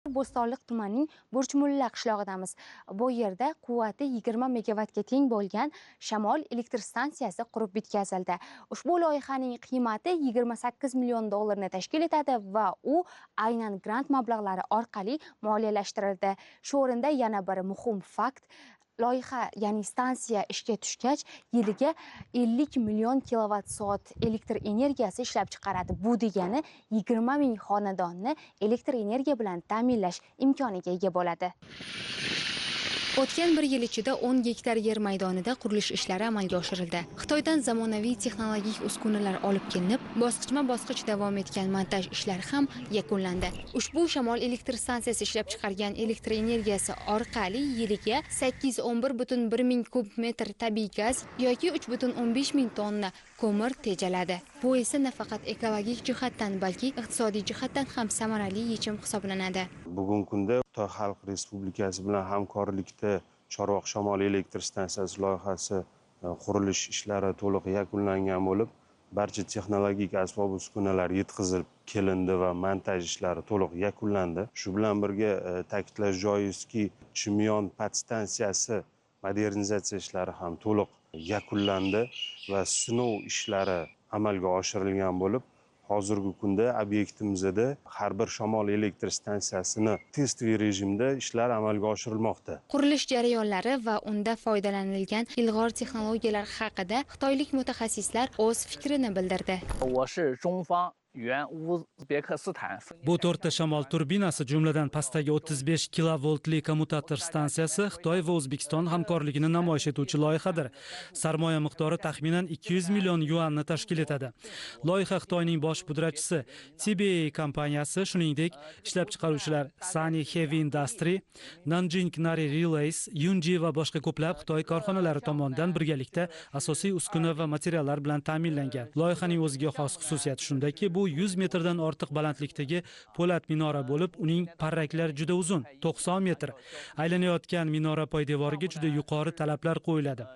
Bo'stonliq tumanining Burchmulla qishlog'idamiz. Bu yerda quvvati 20 megavatga teng bo'lgan shamol elektr stansiyasi qurib bitkazildi. Ushbu loyihaning qiymati 28 million dollarni tashkil etadi va u aynan grant mablag'lari orqali moliyalashtirildi. Shu o'rinda yana bir muhim fakt: loyiha, ya'ni stansiya ishga tushgach, yiliga 50 million kilovatt soat elektr energiyasi ishlab chiqaradi. Bu degani 20 ming xonadonni elektr energiya bilan ta'minlash imkoniga ega bo'ladi. O'tgan bir yil ichida 10 gektar yer maydonida qurilish ishlari amalga oshirildi. Xitoydan zamonaviy texnologik uskunalar olib kelinib, bosqichma-bosqich davom etgan montaj ishlari ham yakunlandi. Ushbu shamol elektr stansiyasi ishlab chiqargan elektr energiyasi orqali yiliga 811,1 ming kub metr tabiiy gaz yoki 3,15 ming tonna ko'mir tejaladi. Bu esa nafaqat ekologik jihatdan, balki iqtisodiy jihatdan ham samarali yechim hisoblanadi. Bugungi kunda Xitoy Xalq Respublikasi bilan hamkorlikda Chorvoq shamol elektr stansiyasi loyihasi qurilish ishlari to'liq yakunlangan bo'lib, barcha texnologik asbob-uskunalar yetkazilib kelindi va montaj ishlari to'liq yakunlandi. Shu bilan birga ta'kidlash joizki, Chimyon podstansiyasi modernizatsiya ishlari ham to'liq yakunlandi va sinov ishlari amalga oshirilgan bo'lib, hozirgi kunda obyektimizda har bir shamol elektr stansiyasini testli rejimda ishlar amalga oshirilmoqda. Qurilish jarayonlari va unda foydalanilgan ilg'or texnologiyalar haqida xitoylik mutaxassislar o'z fikrini bildirdi. Bu 4 ta shamol turbinasi, jumladan pastdagi 35 kilovoltli kommutator stansiyasi Xitoy va O'zbekiston hamkorligini namoyish etuvchi loyihadir. Sarmoya miqdori taxminan 200 million yuanni tashkil etadi. Loyiha Xitoyning bosh pudratchisi TBA kompaniyasi, shuningdek, ishlab chiqaruvchilar Sany Heavy Industry, Nanjing Nari Relays, Yunji va boshqa ko'plab Xitoy korxonalari tomonidan birgalikda asosiy uskuna va materiallar bilan ta'minlangan. Loyihaning o'ziga xos xususiyati shundaki, bu 100 metrdan ortiq balandlikdagi po'lat minora bo'lib, uning parraklari juda uzun, 90 metr. Aylanayotgan minora poydevoriga juda yuqori talablar qo'yiladi.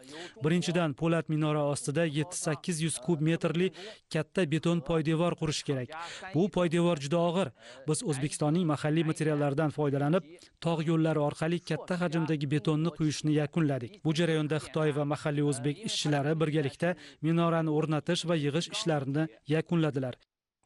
Birinchidan, po'lat minora ostida 700-800 kub metrli katta beton poydevor qurish kerak. Bu poydevor juda og'ir. Biz O'zbekistonning mahalliy materiallaridan foydalanib, tog' yo'llari orqali katta hajmdagi betonni quyishni yakunladik. Bu jarayonda Xitoy va mahalliy o'zbek ishchilari birgalikda minorani o'rnatish va yig'ish ishlarini yakunladilar.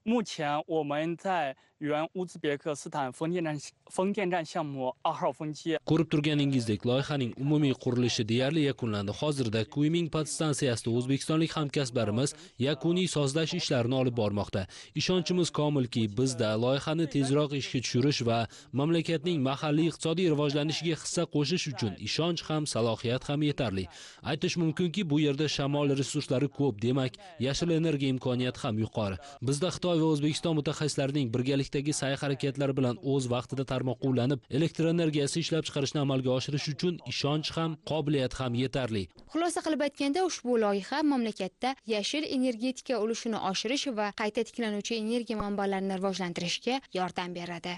目前我们在原乌兹别克斯坦风电站项目2号风机 Ko'rib turganingizdek, loyihaning umumiy qurilishi deyarli yakunlandi. Hozirda Kuyming podstansiyasida o'zbekistonlik hamkasblarimiz yakuniy sozlash ishlarini olib bormoqda. Ishonchimiz komilki, bizda loyihani tezroq ishga tushirish va mamlakatning mahalliy iqtisodiy rivojlanishiga hissa qo'shish uchun ishonch ham, salohiyat ham yetarli. Aytish mumkinki, bu yerda shamol resurslari ko'p, demak, yashil energiya imkoniyati ham yuqori. Bizda Xitoy va O'zbekiston mutaxassislarining birgalikdagi sa'y-harakatlari bilan o'z vaqtida tarmoqqa ulanib, elektr energiyasi ishlab chiqarishni amalga oshirish uchun ishonch ham, qobiliyat ham yetarli. Xulosa qilib aytganda, ushbu loyiha mamlakatda yashil energetika ulushini oshirish va qayta tiklanuvchi energiya manbalarini rivojlantirishga yordam beradi.